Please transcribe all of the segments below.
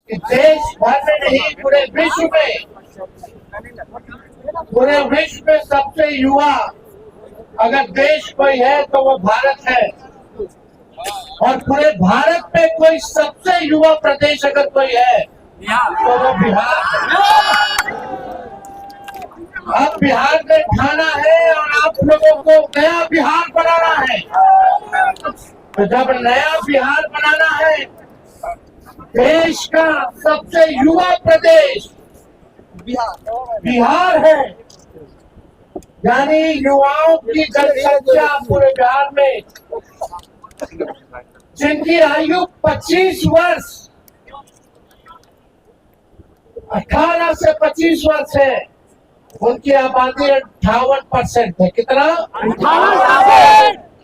कि देश भर में नहीं पूरे विश्व में सबसे युवा अगर देश कोई है तो वो भारत है। और पूरे भारत में कोई सबसे युवा प्रदेश अगर कोई है तो वो बिहार है। अब बिहार में ठाना है और आप लोगों को नया बिहार बनाना है। तो जब नया बिहार बनाना है, देश का सबसे युवा प्रदेश बिहार है, यानी युवाओं की जनसंख्या पूरे बिहार में जिनकी आयु 25 वर्ष 18 से 25 वर्ष है, उनकी आबादी 58% है। कितना?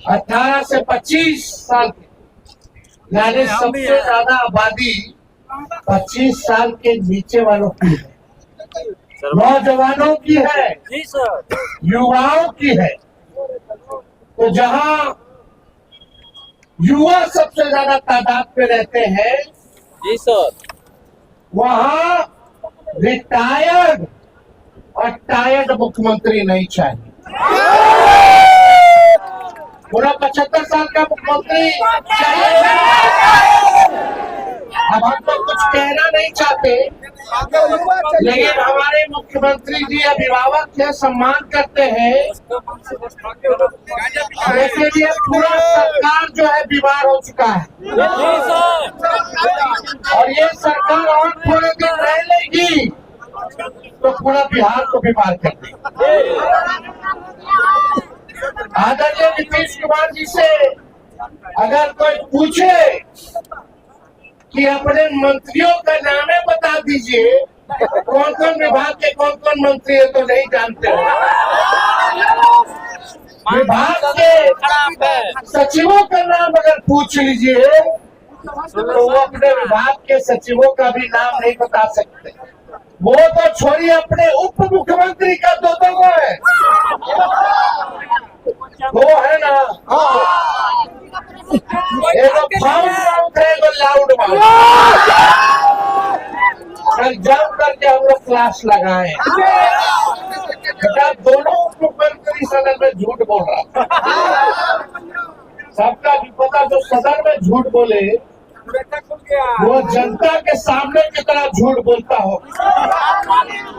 18 से 25 साल की, यानी सबसे ज्यादा आबादी 25 साल के नीचे वालों की है, नौजवानों की है, युवाओं की है। तो जहां युवा सबसे ज्यादा तादाद में रहते हैं जी सर, वहां रिटायर्ड और टायर्ड मुख्यमंत्री नहीं चाहिए। पूरा 75 साल का मुख्यमंत्री चाहिए। अब हम तो कुछ कहना नहीं चाहते, लेकिन हमारे मुख्यमंत्री जी अभिभावक है, सम्मान करते हैं, इसीलिए पूरा सरकार जो है बीमार हो चुका है। और ये सरकार और थोड़े दिन रह लेगी तो पूरा बिहार को बीमार कर देगी। आदरणीय नीतीश कुमार जी से अगर कोई पूछे कि अपने मंत्रियों का नाम बता दीजिए, कौन कौन विभाग के कौन कौन मंत्री है, तो नहीं जानते हो। विभाग के सचिवों का नाम अगर पूछ लीजिए तो वो अपने विभाग के सचिवों का भी नाम नहीं बता सकते। वो तो छोड़िए, अपने उप मुख्यमंत्री का दो वो है, वो है ना, एगो फाउंड माउथ है, एगो लाउड माउथ। कल जम करके हम लोग क्लास लगाए, बेटा दोनों उप मुख्यमंत्री सदन में झूठ बोल रहा। सबका भी पता, जो सदन में झूठ बोले वो जनता के सामने कितना झूठ बोलता हो।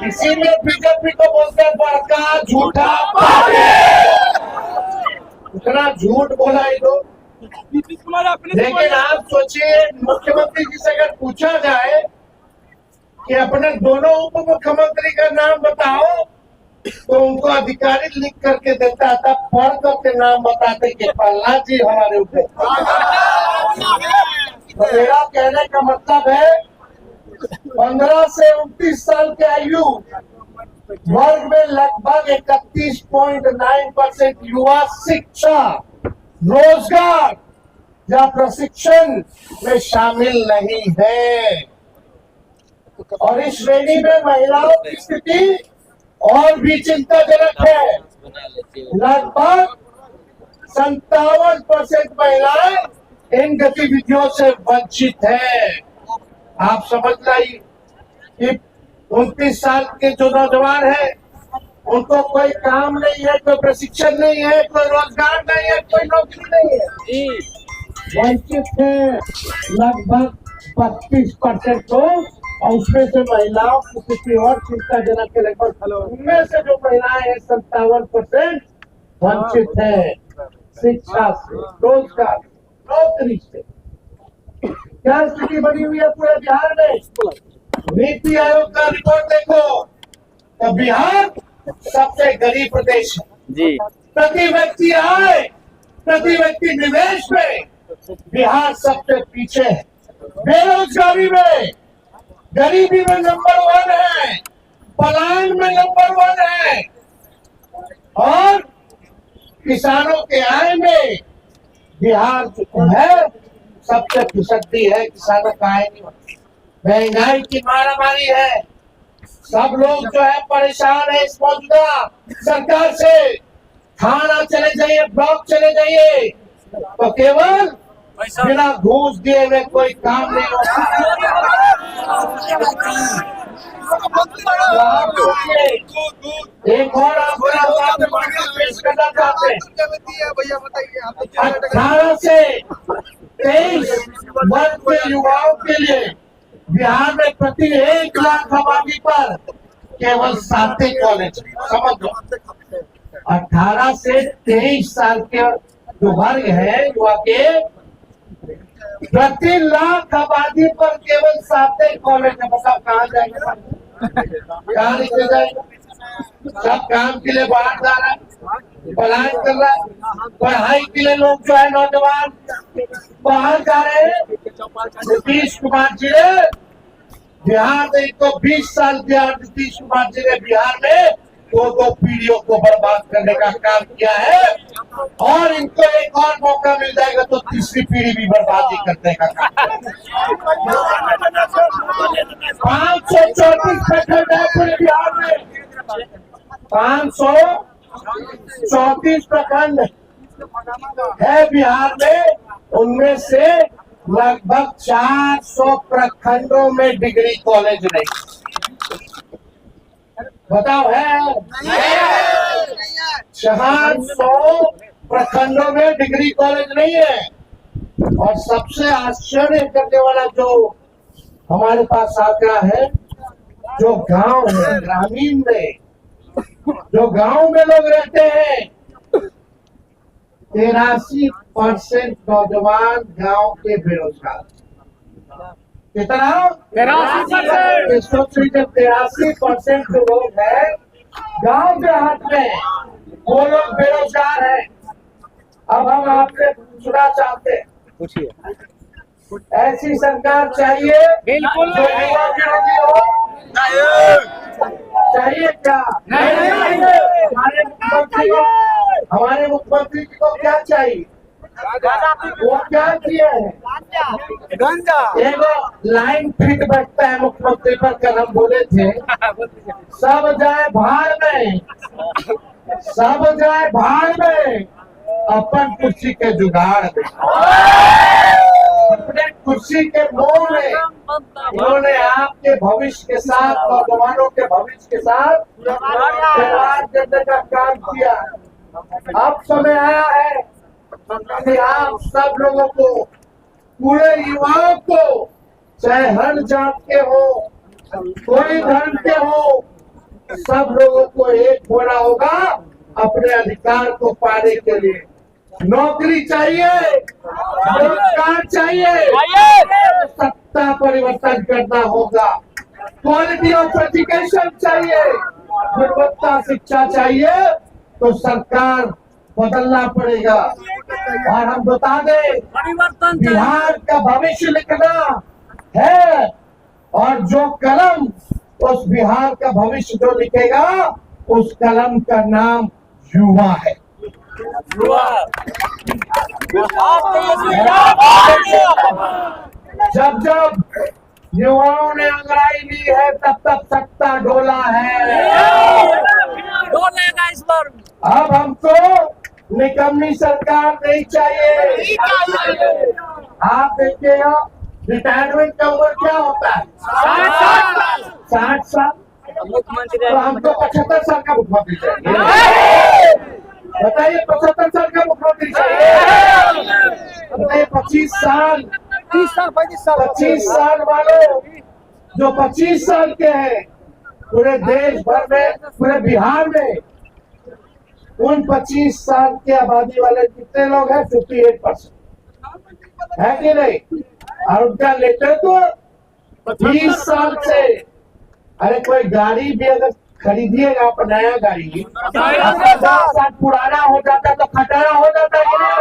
इसीलिए बीजेपी को बोलते हैं बड़का झूठा पार्टी। इतना झूठ बोला ये लोग। लेकिन आप सोचिए, मुख्यमंत्री जी से अगर पूछा जाए कि अपने दोनों उप मुख्यमंत्री का नाम बताओ, तो उनको अधिकारी लिख करके देता था, पढ़ करके नाम बताते कि फलना जी हमारे ऊपर। तो मेरा कहने का मतलब है 15 से 29 साल के आयु वर्ग में लगभग 31.9% युवा शिक्षा, रोजगार या प्रशिक्षण में शामिल नहीं है। और इस श्रेणी में महिलाओं की स्थिति और भी चिंताजनक है। लगभग 57% महिलाएं इन गतिविधियों से वंचित है। आप समझ लाइए कि 29 साल के जो नौजवान है, उनको कोई काम नहीं है, कोई प्रशिक्षण नहीं है, कोई रोजगार नहीं है, कोई नौकरी नहीं है, वंचित है लगभग 32% लोग। और उसमें से महिलाओं की स्थिति और चिंताजनक के लगभग, उनमें से जो महिलाएं हैं 57% वंचित है शिक्षा से, रोजगार, नौकरी से। क्या स्थिति बनी हुई है पूरे बिहार में? नीति आयोग का रिपोर्ट देखो तो बिहार सबसे गरीब प्रदेश है जी। प्रति व्यक्ति आय, प्रति व्यक्ति निवेश में बिहार सबसे पीछे है। बेरोजगारी में, गरीबी में नंबर 1 है, पलायन में नंबर 1 है, और किसानों के आय में बिहार जो है सबसे फिसड्डी है। किसानों का आय नहीं होती, महंगाई की मारामारी है। सब लोग जो है परेशान है इस मौजूदा सरकार से। थाना चले जाइए, ब्लॉक चले जाइए, तो केवल बिना घूस दिए हुए कोई काम नहीं होता। एक और आपको पेश करना चाहते हैं। 18 से 23 वर्ष के युवाओं के लिए बिहार में प्रति 1 लाख आबादी पर केवल 7 कॉलेज। समझ लो, 18 से 23 साल के जो वर्ग है युवा के, प्रति लाख आबादी पर केवल 7 कॉलेज है। बताओ कहाँ जाएंगे, कहाँ निकले जाएंगे? सब काम के लिए बाहर जा रहा है, पलायन कर रहा है। पढ़ाई के लिए लोग जो है नौजवान बाहर जा रहे हैं। नीतीश कुमार जी ने बिहार में इनको 20 साल दिया। नीतीश कुमार जी ने बिहार में दो पीढ़ियों को बर्बाद करने का काम किया है, और इनको एक और मौका मिल जाएगा तो तीसरी पीढ़ी भी बर्बादी करने का काम। 534 प्रखंड है पूरे बिहार में, 534 प्रखंड है बिहार में। उनमें से लगभग 400 प्रखंडों में डिग्री कॉलेज नहीं। बताओ है? 400 प्रखंडों में डिग्री कॉलेज नहीं है। और सबसे आश्चर्य करने वाला जो हमारे पास आंकड़ा है, जो गांव है, ग्रामीण में, जो गांव में लोग रहते हैं, 83% नौजवान गांव के बेरोजगार। कितना? 83% जो लोग हैं गांव देहात में, वो लोग बेरोजगार हैं। अब हम आपसे पूछना चाहते हैं, पूछिए, ऐसी सरकार चाहिए बिल्कुल जो युवा विरोधी हो? चाहिए क्या? हमारे मुख्यमंत्री जी को क्या चाहिए? वो क्या किए हैं? एक लाइन फिट बैठता है मुख्यमंत्री पर, कल हम बोले थे, सब जाए भाड़ में, सब जाए भाड़ में, अपन कुर्सी के जुगाड़ में। अपने कुर्सी के मोह में उन्होंने आपके भविष्य के साथ, नौजवानों के भविष्य के साथ खिलवाड़ करने का काम किया। अब समय आया है कि आप सब लोगों को, पूरे युवाओं को, चाहे हर जात के हो, कोई धर्म के हो, सब लोगों को एक होना होगा अपने अधिकार को पाने के लिए। नौकरी चाहिए, रोजगार चाहिए, सत्ता परिवर्तन करना होगा, क्वालिटी ऑफ एजुकेशन चाहिए, गुणवत्ता शिक्षा चाहिए, तो सरकार बदलना पड़ेगा। और हम बता दें, बिहार का भविष्य लिखना है, और जो कलम उस बिहार का भविष्य जो लिखेगा, उस कलम का नाम युवा है। जब जब युवाओं ने अंगड़ाई ली है, तब तब सत्ता डोला है। डोलेगा इस बार। अब हमको निकम्मी सरकार नहीं चाहिए। आप देखिएगा, रिटायरमेंट का उम्र क्या होता है? 60 साल। तो हमको 75 साल का मुख्यमंत्री चाहिए। बताइए, 75 साल का मुख्यमंत्री चाहिए। बताइए, 25 साल, 25 साल वालों, जो 25 साल के हैं, पूरे देश भर में, पूरे बिहार में, उन 25 साल की आबादी वाले कितने लोग हैं? 58% है कि नहीं? और उनका नेतृत्व 20 साल से। अरे कोई गाड़ी भी अगर खरीदिएगा, आप नया गाड़ी, 10 साल पुराना हो जाता तो खटारा हो जाता है कि नहीं?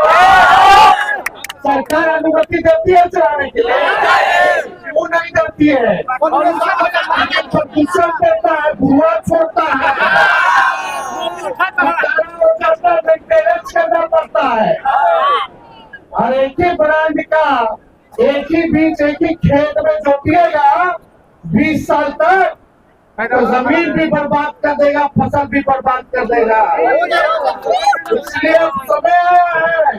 सरकार अनुमति देती है चलाने के लिए, वो नहीं देती है। प्रदूषण देता है, धुआं छोड़ता है, मेंटेनेंस करना पड़ता है। और एक ही ब्रांड का, एक ही बीज, एक ही खेत में जोतिएगा 20 साल तक, तो जमीन भी बर्बाद कर देगा, फसल भी बर्बाद कर देगा। इसलिए अब समय आया है,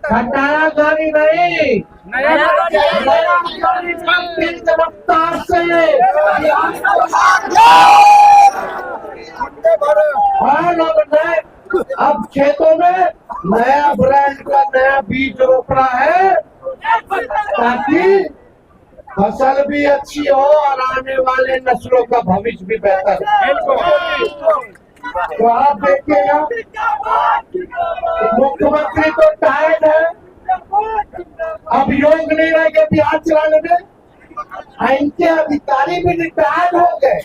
खटारा गाड़ी नहीं, तेज रफ्तार से चाहिए। और अब खेतों में नया ब्रांड का नया बीज रोपना है ताकि फसल भी अच्छी हो और आने वाले नस्लों का भविष्य भी बेहतर हो। तो आप देखिएगा मुख्यमंत्री तो टायर्ड है, अब योग नहीं रह गए बिहार चलाने में। इनके अधिकारी भी रिटायर्ड हो गए,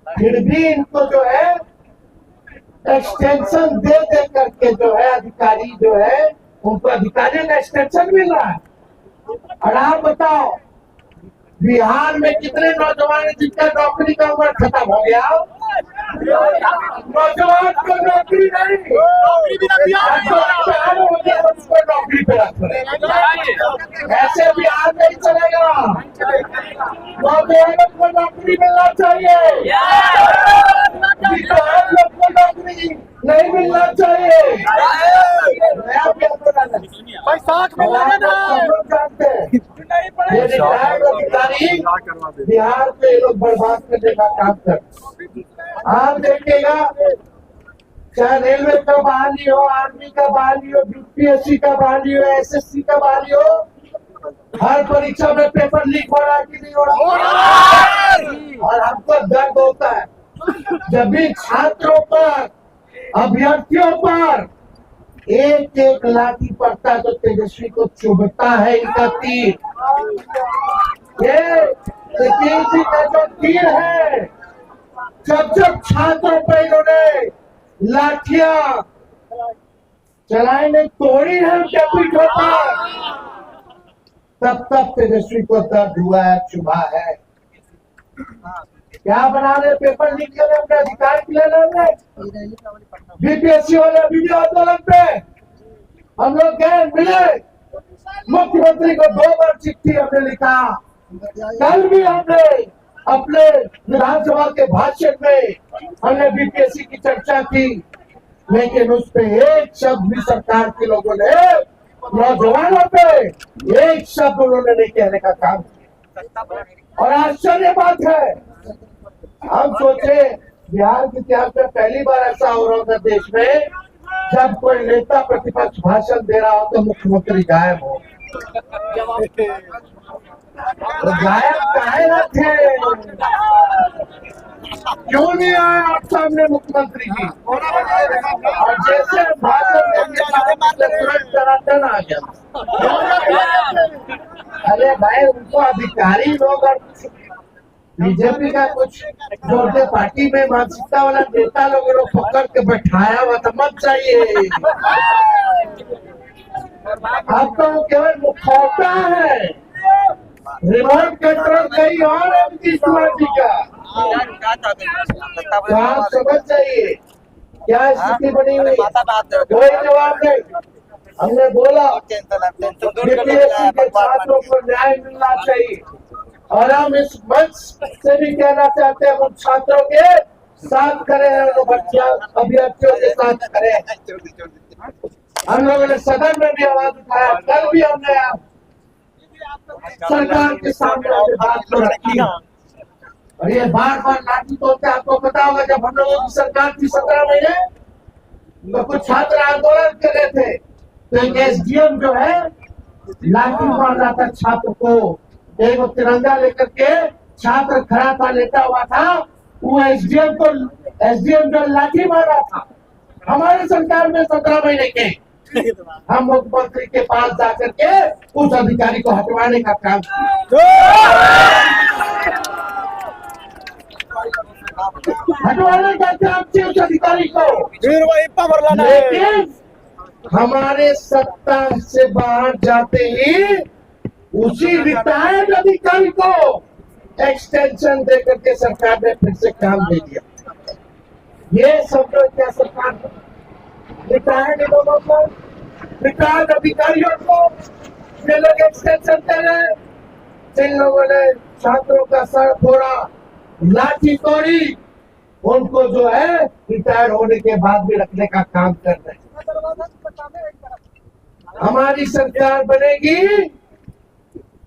फिर भी इनको जो है एक्सटेंशन दे दे करके जो है अधिकारी जो है उनको अधिकारियों का एक्सटेंशन मिल रहा है। और आप बताओ बिहार में कितने नौजवान हैं जिनका नौकरी का उम्र खत्म हो गया? नौजवान को नौकरी नहीं, उसको नौकरी पे रख रहे। ऐसे बिहार नहीं चलेगा। नौजवानों को नौकरी मिलना चाहिए, किसान लोग को नौकरी नहीं मिलना चाहिए। नया भाई साथ में जानते हैं ये रिटायर्ड अधिकारी बिहार पे ये लोग बर्बाद करने का काम करते। आप देखिएगा चाहे रेलवे का बहाली हो, आर्मी का बहाली हो, यूपीएससी का बहाली हो, एसएससी का बहाली हो, हर परीक्षा में पेपर लीक हो रहा है कि नहीं हो रहा? और हमको दर्द होता है जब भी छात्रों पर, अभ्यर्थियों पर एक एक लाठी पड़ता है तो तेजस्वी को चुभता है इनका तीर। ये तेजस्वी का जो तीर है, जब जब छात्रों पर इन्होंने लाठियां चलाई नहीं, तोड़ी है उनके पीठों पर, तब तब तेजस्वी को दर्द हुआ है, चुभा है। क्या बना रहे? पेपर लीक कर रहे, अपने अधिकार के लिए लड़ रहे। बीपीएससी वाले वीडियो आंदोलन पे हम लोग गए, मिले मुख्यमंत्री को 2 बार चिट्ठी हमने लिखा। कल भी हमने अपने विधानसभा के भाषण में हमने बीपीएससी की चर्चा की, लेकिन उस पे एक शब्द भी सरकार के लोगों ने, नौजवानों पे एक शब्द उन्होंने नहीं कहने का काम किया। और आश्चर्य बात है, हम सोचे बिहार के इतिहास में पहली बार ऐसा हो रहा था देश में, जब कोई नेता प्रतिपक्ष भाषण दे रहा हो तो मुख्यमंत्री गायब हो। तो गायब काहे न थे? क्यों नहीं आए आप सामने मुख्यमंत्री की? और जैसे भाषण टनाटन आ गया। अरे भाई, उनको अधिकारी लोग और बीजेपी का कुछ जो उनके पार्टी में मानसिकता वाला नेता लोग पकड़ के बैठाया हुआ था, मत चाहिए। आपका वो केवल मुखौटा है, रिमोट कंट्रोल कहीं और है नीतीश कुमार जी का। तो आप समझ जाइए क्या स्थिति बनी हुई। कोई जवाब नहीं। हमने बोला बीपीएससी के छात्रों को न्याय मिलना चाहिए, और हम इस मंच से भी कहना चाहते हैं उन छात्रों के साथ खड़े हैं, अभ्यर्थियों के साथ खड़े हैं। हम लोगों ने सदन में भी आवाज उठाया, कल भी हमने सरकार के सामने बात को रखी। और ये बार बार लाठी तोड़ते, आपको पता होगा जब हम लोगों की सरकार थी 17 महीने, तो कुछ छात्र आंदोलन कर रहे थे, तो एक एसडीएम जो है लाठी मार रहा था छात्र को। एक तिरंगा लेकर के छात्र खड़ा था, लेटा हुआ था, वो एसडीएम जो लाठी मार रहा था। हमारी सरकार में 17 महीने के हम मुख्यमंत्री के पास जाकर के उस अधिकारी को हटवाने का काम किया। हटवाने का काम किया उस अधिकारी को, लेकिन हमारे सत्ता से बाहर जाते ही उसी रिटायर्ड अधिकारी को एक्सटेंशन देकर के सरकार ने फिर से काम दे दिया। ये सब लोग क्या सरकार रिटायर्ड लोगों को, रिटायर्ड अधिकारियों को ये लोग एक्सटेंशन दे रहे। जिन लोगों ने छात्रों का सर फोड़ा, लाठी तोड़ी, उनको जो है रिटायर होने के बाद भी रखने का काम कर रहे हैं। हमारी सरकार बनेगी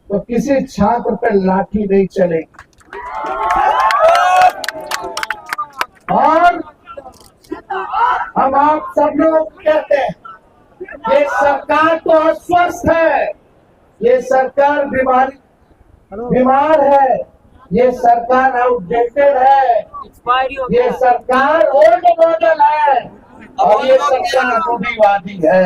तो किसी छात्र पर लाठी नहीं चलेगी। और हम आप सब लोग कहते हैं ये सरकार तो अस्वस्थ है, ये सरकार बीमार है, ये सरकार आउटडेटेड है, ये सरकार ओल्ड मॉडल है और ये सरकार रूढ़िवादी है।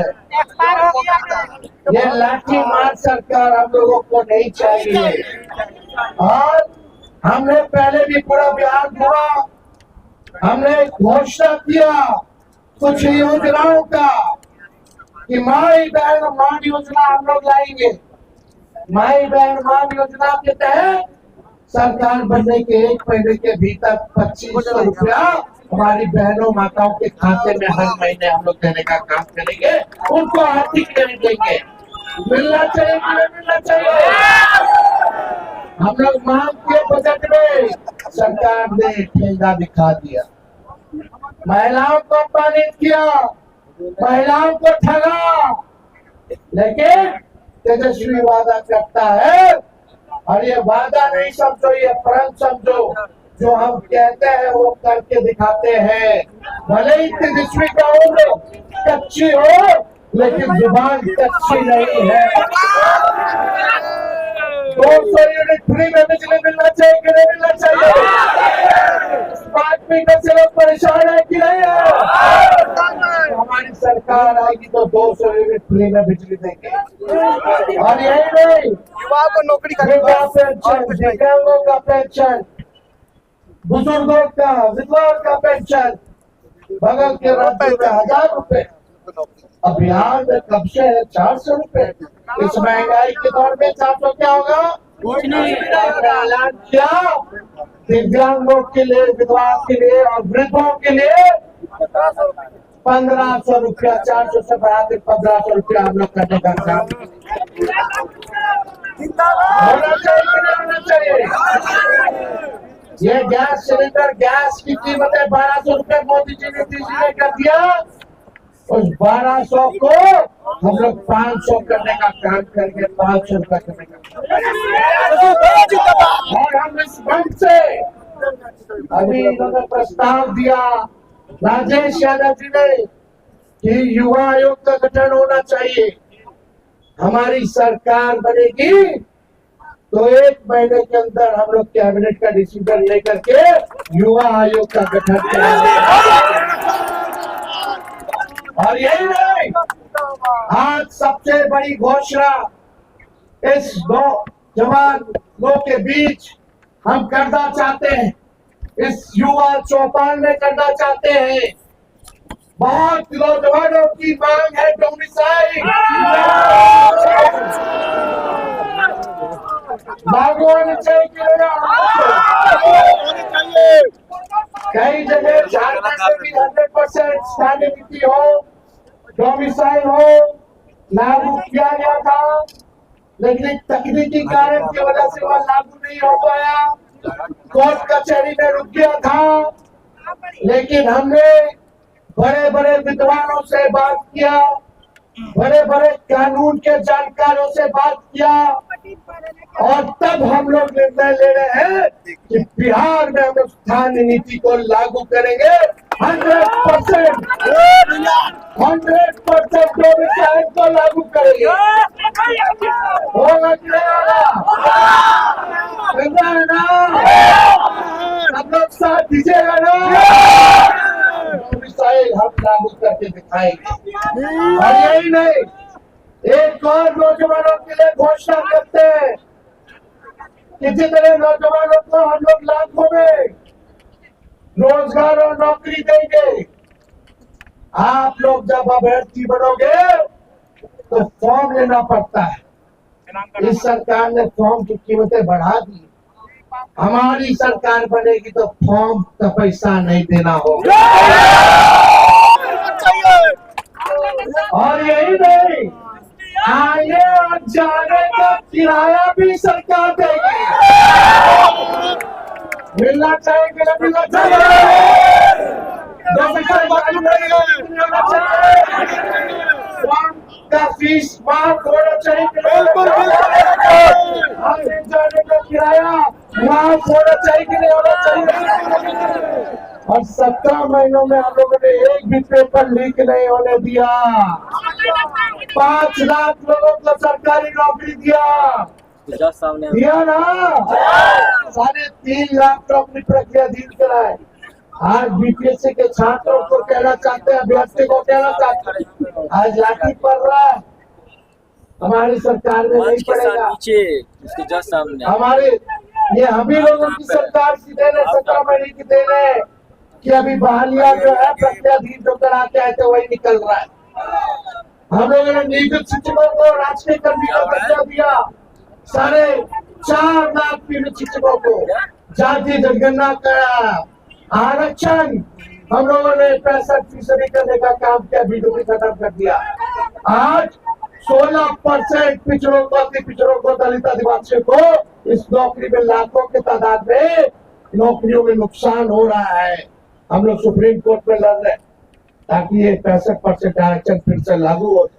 ये लाठी मार सरकार हम लोगों को नहीं चाहिए। और हमने पहले भी पूरा बिहार घूमा, हमने घोषणा किया कुछ योजनाओं का कि माई बहन मान योजना हम लोग लाएंगे। माई बहन मान योजना के तहत सरकार बनने के 1 महीने के भीतर 2500 रुपया हमारी बहनों माताओं के खाते में हर महीने हम लोग देने का काम करेंगे, उनको आर्थिक ऋण देंगे। मिलना चाहिए कि नहीं मिलना चाहिए? हम लोग मांग किए बजट में, सरकार ने ठेंगा दिखा दिया, महिलाओं को अपमानित किया, महिलाओं को ठगा। लेकिन तेजस्वी वादा करता है और ये वादा नहीं समझो, ये प्रण समझो। जो हम कहते हैं वो करके दिखाते हैं। भले ही तेजस्वी का उम्र कच्ची हो लेकिन जुबान कच्ची नहीं है। 200 यूनिट फ्री में बिजली मिलना चाहिए कि नहीं मिलना चाहिए? इस बात में कैसे लोग परेशान है कि नहीं है? हमारी सरकार आएगी तो 200 यूनिट फ्री में बिजली देंगे। और यही नहीं, युवाओं को नौकरी का पेंशन, दिव्यांगों का पेंशन, बुजुर्गों का, विधवाओं का पेंशन बगल के राज्यों में 1000 रुपए, अब बिहार में कब से है 400 रुपए। इस महंगाई के दौर में 400 क्या होगा? कुछ नहीं। ऐलान किया दिव्यांगों के लिए, विधवाओं के लिए और वृद्धों के लिए 1500 रुपया, 400 से बढ़ा के 1500 रुपया हम लोग करने का काम होना चाहिए कि नहीं होना चाहिए? ये गैस सिलेंडर, गैस की कीमतें 1200 रुपए मोदी जी ने कर दिया, उस 1200 को हम लोग 500 करने का काम करेंगे, 500 रुपए करने का। और हम इस मंच से अभी इन्होंने प्रस्ताव दिया राजेश यादव जी ने कि युवा आयोग का गठन होना चाहिए। हमारी सरकार बनेगी तो 1 महीने के अंदर हम लोग कैबिनेट का डिसीजन लेकर के युवा आयोग का गठन करेंगे। और यही नहीं, आज सबसे बड़ी घोषणा इस नौजवानों के बीच हम करना चाहते हैं, इस युवा चौपाल में करना चाहते हैं। बहुत नौजवानों की मांग है डोमिसाइल लागू होनी चाहिए कि नहीं? कई जगह झारखंड में भी 100% स्थानीय नीति हो, डोमिसाइल हो, लागू किया गया था, लेकिन एक तकनीकी कारण की वजह से वह लागू नहीं हो पाया, कोर्ट कचहरी में रुक गया था। लेकिन हमने बड़े बड़े विद्वानों से बात किया, बड़े बड़े कानून के जानकारों से बात किया और तब हम लोग निर्णय ले रहे हैं कि बिहार में हम लोग स्थानीय नीति को लागू करेंगे 100%। 100% डोमिसाइल को लागू करेंगे। होगा कि नहीं होगा? हम लोग साथ दीजिएगा ना? डोमिसाइल हम लागू करके दिखाएंगे। और यही नहीं, एक और नौजवानों के लिए घोषणा करते हैं कि जितने नौजवानों को हम लोग लाखों में रोजगार और नौकरी देंगे, आप लोग जब अभ्यर्थी बनोगे तो फॉर्म लेना पड़ता है। इस सरकार ने फॉर्म की कीमतें बढ़ा दी, हमारी सरकार बनेगी तो फॉर्म का पैसा नहीं देना होगा। और यही नहीं, आने और जाने का किराया भी सरकार देगी। मिलना चाहिए कि नहीं मिलना चाहिए? का फीस माफ होना चाहिए। आने जाने का किराया माफ होना चाहिए कि नहीं होना चाहिए। और 17 महीनों में हम लोगों ने एक भी पेपर लीक नहीं होने दिया। 5 लाख लोगों को सरकारी नौकरी दिया ना। 3.5 लाख नौकरी प्रक्रियाधीन कराए। आज बीपीएससी के छात्रों को कहना चाहते हैं, अभ्यर्थी को कहना चाहते हैं, आज लाठी पड़ रहा है। हमारी सरकार में नहीं पड़ेगा। उसके जस्ट सामने हमारे ये हम ही लोगों की सरकार की देन है, 17 महीने की देन है कि अभी बहालिया जो है प्रक्रियाधीन जो कराते आए थे वही निकल रहा है। हम लोगों ने नियोजित शिक्षकों को राष्ट्रीय कर्मी का दर्जा दिया। 4.5 लाख नियोजित शिक्षकों को जाति जनगणना करा। आरक्षण हम लोगों ने 65% करने का काम किया, बीजेपी खत्म कर दिया। आज 16% पिछड़ों को, अति पिछड़ों को, दलित आदिवासियों को इस नौकरी में लाखों की तादाद में नौकरियों में नुकसान हो रहा है। हम लोग सुप्रीम कोर्ट में लड़ रहे हैं ताकि ये 65% आरक्षण फिर से लागू हो जाए।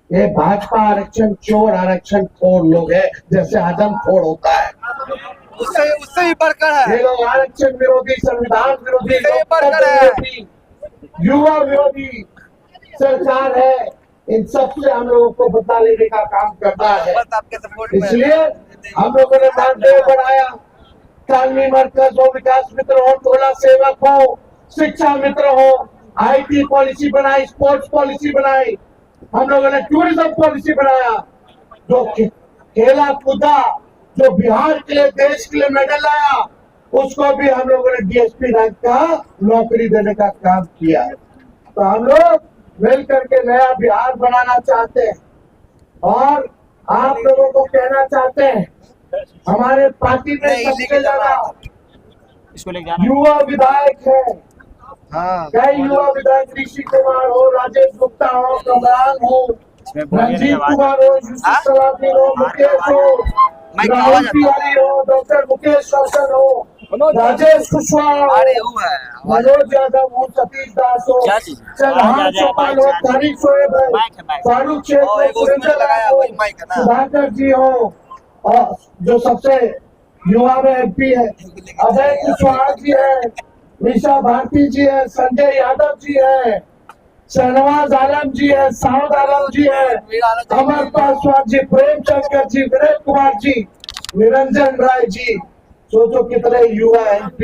ये भाजपा आरक्षण चोर, आरक्षण खोर लोग है, जैसे आदमखोर होता है, उससे ही बढ़कर है। ये लोग आरक्षण विरोधी, संविधान विरोधी, युवा विरोधी सरकार है। इन सबसे हम लोगों को बदला लेने का काम करना है। इसलिए हम लोगों ने मानदेय बढ़ाया। तालमी मरकज हो, विकास मित्र हो, टोला सेवक हो, शिक्षा मित्र हो, IT पॉलिसी बनाई, स्पोर्ट्स पॉलिसी बनाई, हम लोगों ने टूरिज्म पॉलिसी बनाया। जो खेला कूदा, जो बिहार के लिए, देश के लिए मेडल लाया, उसको भी हम लोगों ने DSP रैंक का नौकरी देने का काम किया। तो हम लोग मिल करके नया बिहार बनाना चाहते हैं। और आप लोगों को कहना चाहते हैं, हमारे पार्टी में सबसे ज्यादा युवा विधायक है। कई युवा विधायक, ऋषि कुमार हो, राजेश गुप्ता हो, कमरान हो, रंजीत कुमार हो, यूसुफ सलामी हो, मुकेश हो, राहुल तिवारी हो, डॉक्टर मुकेश रोशन हो, राजेश कुशवाहा, मनोज यादव हो, सतीश दास हो, चौहान चौपाल हो, तारिक शोएब है, फारूक शेख हो, सुरेंद्र लाल हो, सुधाकर जी हो, और जो सबसे युवा में MP है अजय कुशवाहा जी है, मीशा भारती जी है, संजय यादव जी है, शहनवाज आलम जी है, साउद आलम जी है, अमर पासवान जी, प्रेम शंकर जी, विनय कुमार जी, निरंजन राय जी। सोचो कितने युवा MP